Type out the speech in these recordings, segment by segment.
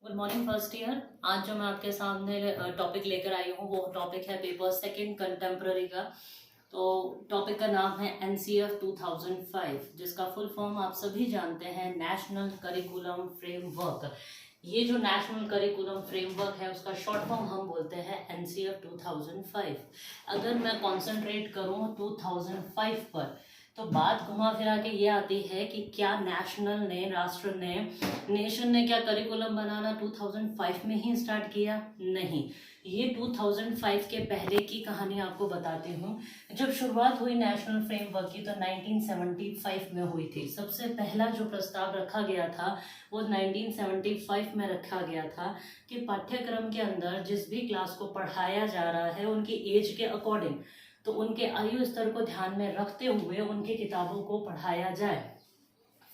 Good morning first year. आज जो मैं आपके सामने टॉपिक लेकर आई हूँ वो टॉपिक है पेपर सेकंड कंटेम्प्ररी का। तो टॉपिक का नाम है NCF 2005, जिसका फुल फॉर्म आप सभी जानते हैं, नेशनल करिकुलम फ्रेमवर्क। ये जो नेशनल करिकुलम फ्रेमवर्क है उसका शॉर्ट फॉर्म हम बोलते हैं NCF 2005। अगर मैं कॉन्सेंट्रेट करूँ 2005 पर तो बात घुमा फिरा के ये आती है कि क्या नेशनल ने, राष्ट्र ने, नेशन ने क्या करिकुलम बनाना 2005 में ही स्टार्ट किया? नहीं, ये 2005 के पहले की कहानी आपको बताती हूँ। जब शुरुआत हुई नेशनल फ्रेमवर्क की तो 1975 में हुई थी। सबसे पहला जो प्रस्ताव रखा गया था वो 1975 में रखा गया था कि पाठ्यक्रम के अंदर जिस भी क्लास को पढ़ाया जा रहा है उनकी एज के अकॉर्डिंग, तो उनके आयु स्तर को ध्यान में रखते हुए उनकी किताबों को पढ़ाया जाए।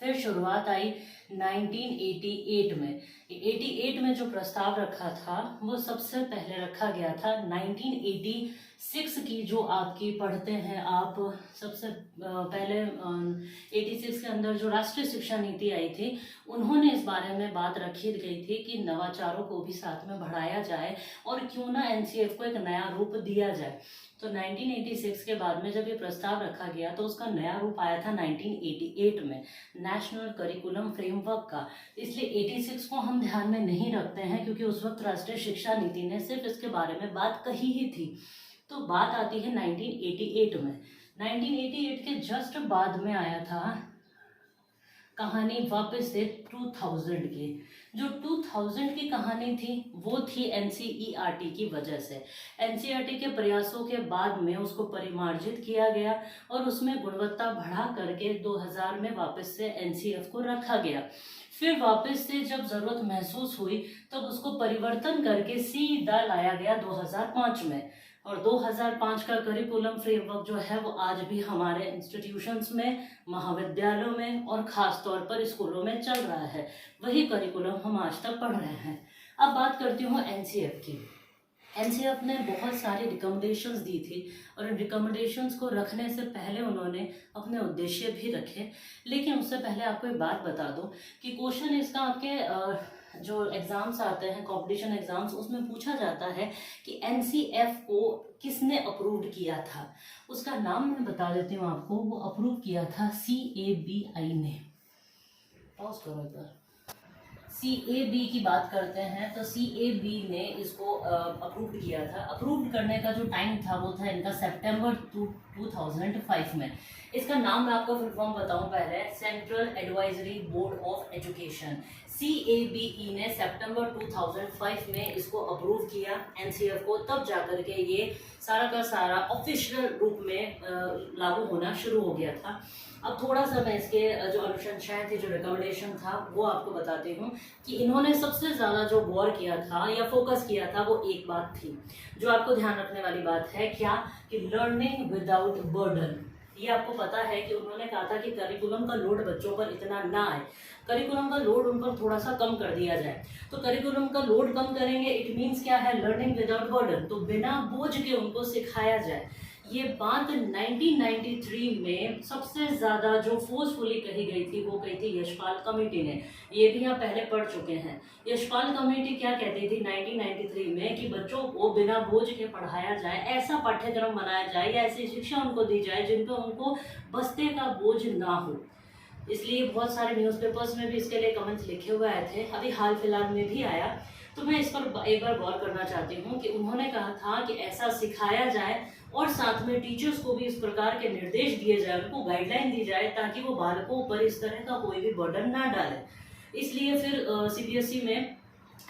फिर शुरुआत आई 1988 में। 88 में जो प्रस्ताव रखा था वो सबसे पहले रखा गया था 1986 की, जो आपकी पढ़ते हैं आप सबसे पहले 86 के अंदर जो राष्ट्रीय शिक्षा नीति आई थी, उन्होंने इस बारे में बात रखी गई थी कि नवाचारों को भी साथ में बढ़ाया जाए और क्यों ना NCF को एक नया रूप दिया जाए। तो 1986 के बाद में जब ये प्रस्ताव रखा गया तो उसका नया रूप आया था 1988 में, नेशनल करिकुलम फ्रेमवर्क का। इसलिए 86 को हम ध्यान में नहीं रखते हैं क्योंकि उस वक्त राष्ट्रीय शिक्षा नीति ने सिर्फ इसके बारे में बात कही ही थी। तो बात आती है 1988 में। 1988 के जस्ट बाद में आया था कहानी वापस से 2000 की। जो 2000 की कहानी थी वो थी NCERT की वजह से। NCERT के प्रयासों के बाद में उसको परिमार्जित किया गया और उसमें गुणवत्ता बढ़ा करके 2000 में वापस से NCF को रखा गया। फिर वापस से जब जरूरत महसूस हुई तब उसको परिवर्तन करके सीधा लाया गया 2005 में। और 2005 का करिकुलम फ्रेमवर्क जो है वो आज भी हमारे इंस्टीट्यूशंस में, महाविद्यालयों में और खास तौर पर स्कूलों में चल रहा है। वही करिकुलम हम आज तक पढ़ रहे हैं। अब बात करती हूँ NCF की। NCF ने बहुत सारी रिकमेंडेशंस दी थी और इन रिकमेंडेशंस को रखने से पहले उन्होंने अपने उद्देश्य भी रखे। लेकिन उससे पहले आपको एक बात बता दूं कि क्वेश्चन इसका आपके जो एग्ज़ाम्स आते हैं, कंपटीशन एग्ज़ाम्स, उसमें पूछा जाता है कि NCF को किसने अप्रूव किया था। उसका नाम मैं बता देती हूँ आपको। वो अप्रूव किया था CABI ने। पॉज करो इधर। CAB की बात करते हैं तो CAB ने इसको अप्रूव किया था। अप्रूव करने का जो टाइम था वो था इनका सितंबर 2005 में। इसका नाम मैं आपको फुल फॉर्म बताऊं पहले, central advisory board of education. CABE ने सितंबर 2005 में इसको अप्रूव किया NCF को, तब जाकर के ये सारा का सारा ऑफिशियल रूप में लागू होना शुरू हो गया था। अब थोड़ा सा मैं इसके जो अनुशंसाएं थी, जो रिकमेंडेशन था, वो आपको बताती हूँ कि इन्होंने सबसे ज़्यादा जो गौर किया था या फोकस किया था वो एक बात थी जो आपको ध्यान रखने वाली बात है। क्या? कि लर्निंग विदाउट बर्डन। ये आपको पता है कि उन्होंने कहा था कि करिकुलम का लोड बच्चों पर इतना ना आए, करिकुलम का लोड उन पर थोड़ा सा कम कर दिया जाए। तो करिकुलम का लोड कम करेंगे, इट मीन्स क्या है? Learning without burden. तो बिना बोझ के उनको सिखाया जाए। ये बात 1993 में सबसे ज़्यादा जो फोर्सफुली कही गई थी वो कही थी यशपाल कमेटी ने। ये भी आप पहले पढ़ चुके हैं। यशपाल कमेटी क्या कहती थी 1993 में कि बच्चों को बिना बोझ के पढ़ाया जाए, ऐसा पाठ्यक्रम बनाया जाए या ऐसी शिक्षा उनको दी जाए जिन पर उनको बस्ते का बोझ ना हो। इसलिए बहुत सारे न्यूज़पेपर्स में भी इसके लिए कमेंट्स लिखे हुए आए थे। अभी हाल फिलहाल में भी आया। तो मैं इस पर एक बार गौर करना चाहती हूँ कि उन्होंने कहा था कि ऐसा सिखाया जाए और साथ में टीचर्स को भी इस प्रकार के निर्देश दिए जाए, उनको गाइडलाइन दी जाए ताकि वो बालकों पर इस तरह का कोई भी बर्डन ना डाले। इसलिए फिर CBSE में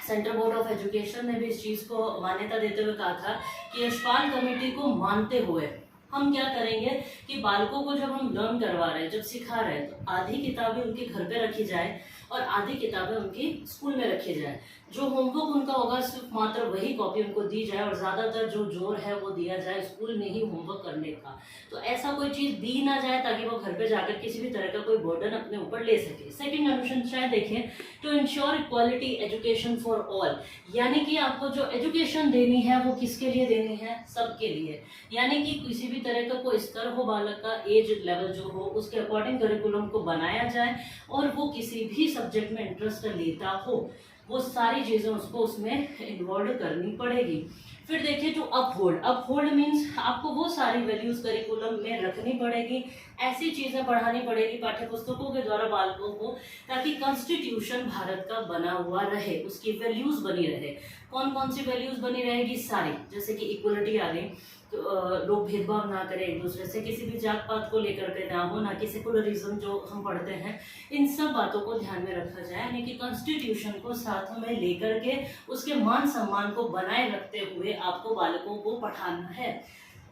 सेंट्रल बोर्ड ऑफ एजुकेशन ने भी इस चीज़ को मान्यता देते हुए कहा था कि यशपाल कमेटी को मानते हुए हम क्या करेंगे कि बालकों को जब हम लर्न करवा रहे हैं, जब सिखा रहे हैं, तो आधी किताबें उनके घर पे रखी जाए और आधी किताबें उनकी स्कूल में रखी जाए। जो होमवर्क उनका होगा सिर्फ मात्र वही कॉपी उनको दी जाए और ज़्यादातर जो जोर है वो दिया जाए स्कूल में ही होमवर्क करने का। तो ऐसा कोई चीज़ दी ना जाए ताकि वो घर पे जाकर किसी भी तरह का कोई बर्डन अपने ऊपर ले सके। सेकंड अनुशंसाएं देखें, to ensure quality education for all. यानी कि आपको जो एजुकेशन देनी है वो किसके लिए देनी है? सबके लिए। यानी कि किसी भी तरह का कोई स्तर हो बालक का, एज लेवल जो हो, उसके अकॉर्डिंग करिकुलम को बनाया जाए और वो किसी भी सब्जेक्ट में इंटरेस्ट लेता हो। वो सारी चीज़ें उसको उसमें इन्वॉल्व करनी पड़ेगी। फिर देखिए जो अपहोल्ड मीन्स आपको वो सारी वैल्यूज करिकुलम में रखनी पड़ेगी, ऐसी चीजें पढ़ानी पड़ेगी पाठ्य पुस्तकों के द्वारा बालकों को, ताकि कॉन्स्टिट्यूशन भारत का बना हुआ रहे, उसकी वैल्यूज बनी रहे। कौन कौन सी वैल्यूज बनी रहेगी? सारी, जैसे कि इक्वलिटी आ गई, तो लोग भेदभाव ना करें एक दूसरे से, किसी भी जात पात को लेकर के ना हो, ना कि सेकुलरिज्म जो हम पढ़ते हैं, इन सब बातों को ध्यान में रखा जाए, यानी कि कॉन्स्टिट्यूशन को साथ में लेकर के उसके मान सम्मान को बनाए रखते हुए आपको बालकों को पढ़ाना है।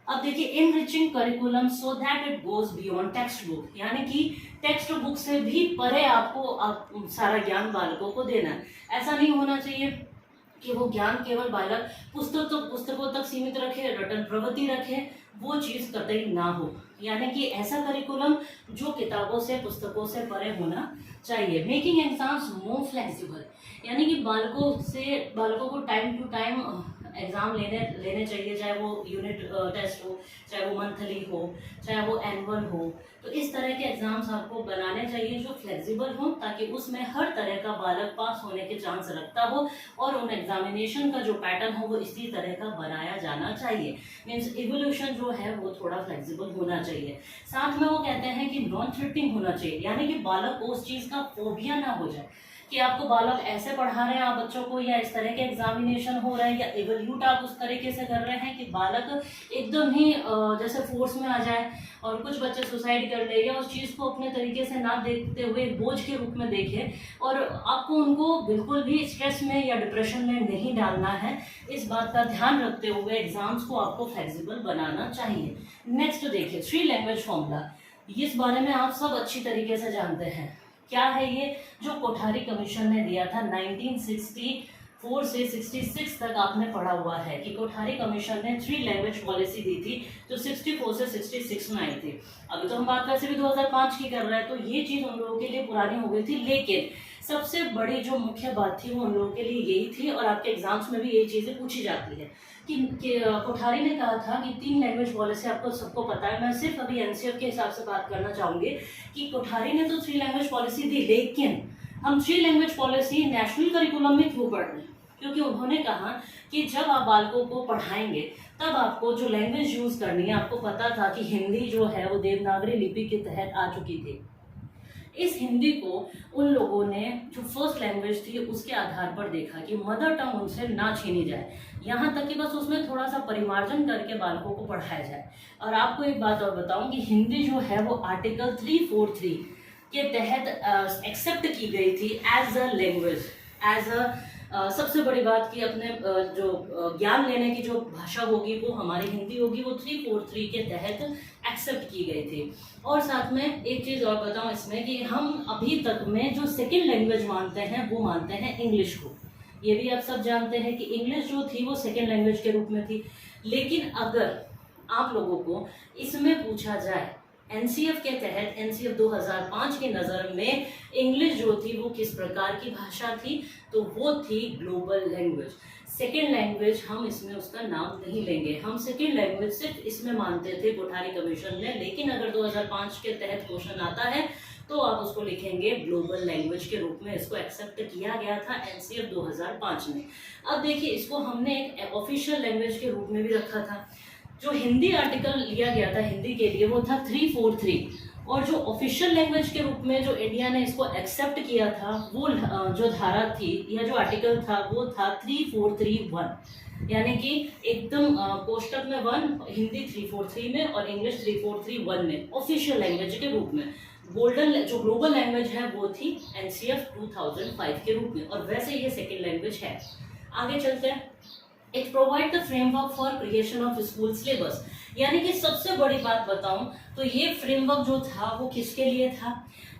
अब देखिए enriching curriculum so that it goes beyond text book, यानी कि टेक्स्ट बुक से भी परे आपको सारा ज्ञान बालकों को देना है। ऐसा नहीं होना चाहिए कि वो ज्ञान केवल बालक पुस्तकों तक सीमित रखे, रटन प्रवृत्ति रखे, वो चीज कतई ना हो। यानी कि ऐसा करिकुलम जो किताबों से पुस्तकों से परे होना चाहिए। मेकिंग एग्जाम्स मोर फ्लेक्सिबल, यानी कि बालकों को टाइम टू टाइम एग्जाम लेने चाहिए, चाहे वो यूनिट टेस्ट हो, चाहे वो मंथली हो, चाहे वो एनुअल हो। तो इस तरह के एग्जाम्स आपको बनाने चाहिए जो फ्लेक्सिबल हो, ताकि उसमें हर तरह का बालक पास होने के चांस रखता हो, और उन एग्जामिनेशन का जो पैटर्न हो वो इसी तरह का बनाया जाना चाहिए। मीन्स इवोल्यूशन जो है वो थोड़ा फ्लेक्सिबल होना चाहिए। साथ में वो कहते हैं कि नॉन थ्रेटनिंग होना चाहिए, यानी कि बालक को उस चीज का फोबिया ना हो जाए कि आपको बालक ऐसे पढ़ा रहे हैं आप बच्चों को, या इस तरह के एग्जामिनेशन हो रहे हैं, या इवल्यूट आप उस तरीके से कर रहे हैं कि बालक एकदम ही जैसे फोर्स में आ जाए और कुछ बच्चे सुसाइड कर ले, या उस चीज़ को अपने तरीके से ना देखते हुए बोझ के रूप में देखे। और आपको उनको बिल्कुल भी स्ट्रेस में या डिप्रेशन में नहीं डालना है। इस बात का ध्यान रखते हुए एग्जाम्स को आपको फ्लेक्सिबल बनाना चाहिए। नेक्स्ट देखिए 3 लैंग्वेज फॉर्मूला, इस बारे में आप सब अच्छी तरीके से जानते हैं। क्या है ये? जो कोठारी कमीशन ने दिया था 1964 से 66 तक आपने पढ़ा हुआ है कि कोठारी कमीशन ने 3 लैंग्वेज पॉलिसी दी थी, जो 64 से 66 में आई थी। अभी तो हम बात वैसे भी 2005 की कर रहे हैं, तो ये चीज उन लोगों के लिए पुरानी हो गई थी, लेकिन सबसे बड़ी जो मुख्य बात थी वो उन लोगों के लिए यही थी, और आपके एग्जाम्स में भी यही चीजें पूछी जाती है कि कोठारी ने कहा था कि 3 लैंग्वेज पॉलिसी, आपको सबको पता है। मैं सिर्फ अभी एनसीएफ के हिसाब से बात करना चाहूंगी कि कोठारी ने तो 3 लैंग्वेज पॉलिसी दी, लेकिन हम 3 लैंग्वेज पॉलिसी नेशनल करिकुलम में क्यों पढ़ रहे हैं? क्योंकि उन्होंने कहा कि जब आप बालकों को पढ़ाएंगे तब आपको जो लैंग्वेज यूज करनी है, आपको पता था कि हिंदी जो है वो देवनागरी लिपि के तहत आ चुकी थी। इस हिंदी को उन लोगों ने जो फर्स्ट लैंग्वेज थी उसके आधार पर देखा कि मदर टंग उनसे ना छीनी जाए, यहाँ तक कि बस उसमें थोड़ा सा परिमार्जन करके बालकों को पढ़ाया जाए। और आपको एक बात और बताऊं कि हिंदी जो है वो आर्टिकल 343 के तहत एक्सेप्ट की गई थी as a language, as a सबसे बड़ी बात कि अपने जो ज्ञान लेने की जो भाषा होगी वो हमारी हिंदी होगी, वो 343 के तहत एक्सेप्ट की गई थी। और साथ में एक चीज़ और बताऊं इसमें कि हम अभी तक में जो सेकेंड लैंग्वेज मानते हैं वो मानते हैं इंग्लिश को। ये भी आप सब जानते हैं कि इंग्लिश जो थी वो सेकेंड लैंग्वेज के रूप में थी। लेकिन अगर आप लोगों को इसमें पूछा जाए एनसीएफ के तहत, एनसीएफ 2005 की नज़र में इंग्लिश जो थी वो किस प्रकार की भाषा थी, तो वो थी ग्लोबल लैंग्वेज। सेकेंड लैंग्वेज हम इसमें उसका नाम नहीं लेंगे, हम सेकेंड लैंग्वेज सिर्फ इसमें मानते थे कोठारी कमीशन ने। लेकिन अगर 2005 के तहत क्वेश्चन आता है तो आप उसको लिखेंगे ग्लोबल लैंग्वेज के रूप में, इसको एक्सेप्ट किया गया था एनसीएफ 2005 में। अब देखिए इसको हमने एक ऑफिशियल लैंग्वेज के रूप में भी रखा था। जो हिंदी आर्टिकल लिया गया था हिंदी के लिए वो था 343, और जो ऑफिशियल लैंग्वेज के रूप में जो इंडिया ने इसको एक्सेप्ट किया था वो जो धारा थी या जो आर्टिकल था वो था 3431, यानी कि एकदम कोष्टक में 1, हिंदी 343 में और इंग्लिश 3431 में ऑफिशियल लैंग्वेज के रूप में। जो ग्लोबल लैंग्वेज है वो थी एनसीएफ 2005 के रूप में, और वैसे ये सेकेंड लैंग्वेज है। आगे चलते हैं। It provide the framework for creation of school syllabus, यानी कि सबसे बड़ी बात बताऊं तो ये फ्रेमवर्क जो था वो किसके लिए था?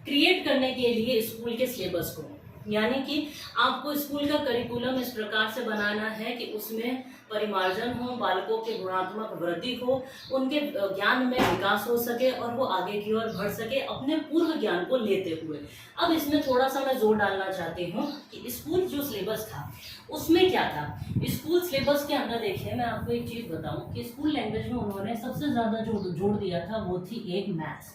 क्रिएट करने के लिए स्कूल के सिलेबस को, यानी कि आपको स्कूल का करिकुलम इस प्रकार से बनाना है कि उसमें परिमार्जन हो, बालकों के गुणात्मक वृद्धि हो, उनके ज्ञान में विकास हो सके और वो आगे की ओर बढ़ सके अपने पूर्व ज्ञान को लेते हुए। अब इसमें थोड़ा सा मैं जोर डालना चाहती हूँ कि स्कूल जो सिलेबस था उसमें क्या था। स्कूल सिलेबस के अंदर देखिए मैं आपको एक चीज बताऊं कि स्कूल लैंग्वेज में उन्होंने सबसे ज्यादा जो जोड़ दिया था वो थी एक मैथ्स।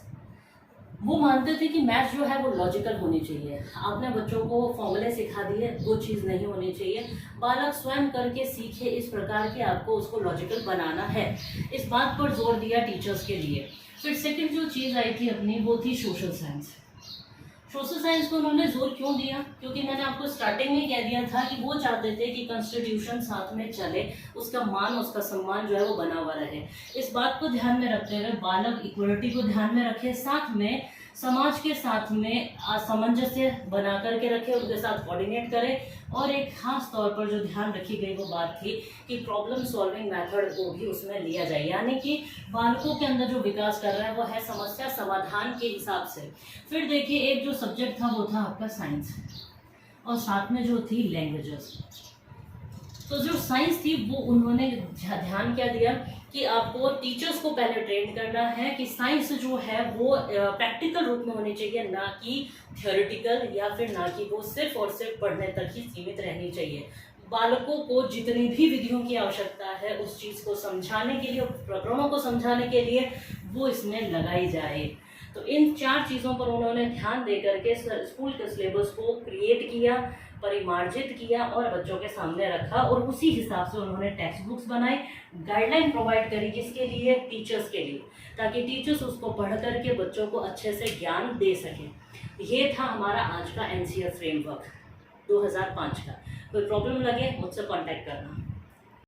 वो मानते थे कि मैथ्स जो है वो लॉजिकल होनी चाहिए। आपने बच्चों को फॉर्मूले सिखा दिए, वो चीज़ नहीं होनी चाहिए। बालक स्वयं करके सीखे, इस प्रकार के आपको उसको लॉजिकल बनाना है। इस बात पर जोर दिया टीचर्स के लिए। फिर सेकंड जो चीज़ आई थी अपनी, वो थी सोशल साइंस। सोशल साइंस को उन्होंने जोर क्यों दिया? क्योंकि मैंने आपको स्टार्टिंग में कह दिया था कि वो चाहते थे कि कॉन्स्टिट्यूशन साथ में चले, उसका मान, उसका सम्मान जो है वो बना हुआ रहे। इस बात को ध्यान में रखते हुए बालक इक्वलिटी को ध्यान में रखे, साथ में समाज के साथ में सामंजस्य बना करके रखे, उनके साथ कोऑर्डिनेट करे। और एक खास तौर पर जो ध्यान रखी गई वो बात थी कि प्रॉब्लम सॉल्विंग मेथड को भी उसमें लिया जाए, यानी कि बालकों के अंदर जो विकास कर रहा है वो है समस्या समाधान के हिसाब से। फिर देखिए, एक जो सब्जेक्ट था वो था आपका साइंस, और साथ में जो थी लैंग्वेजेस। तो जो साइंस थी वो उन्होंने ध्यान क्या दिया कि आपको टीचर्स को पहले ट्रेन करना है कि साइंस जो है वो प्रैक्टिकल रूप में होनी चाहिए, ना कि थियोरेटिकल, या फिर ना कि वो सिर्फ और सिर्फ पढ़ने तक ही सीमित रहनी चाहिए। बालकों को जितनी भी विधियों की आवश्यकता है उस चीज़ को समझाने के लिए, प्रकरणों को समझाने के लिए वो इसमें लगाई जाए। तो इन 4 चीज़ों पर उन्होंने ध्यान दे करके स्कूल के सिलेबस को क्रिएट किया, परिमार्जित किया और बच्चों के सामने रखा, और उसी हिसाब से उन्होंने टेक्स्ट बुक्स बनाए, गाइडलाइन प्रोवाइड करी, किसके लिए? टीचर्स के लिए, ताकि टीचर्स उसको पढ़ करके बच्चों को अच्छे से ज्ञान दे सकें। ये था हमारा आज का एनसीईआरटी फ्रेमवर्क 2005 का। कोई प्रॉब्लम लगे मुझसे कांटेक्ट करना।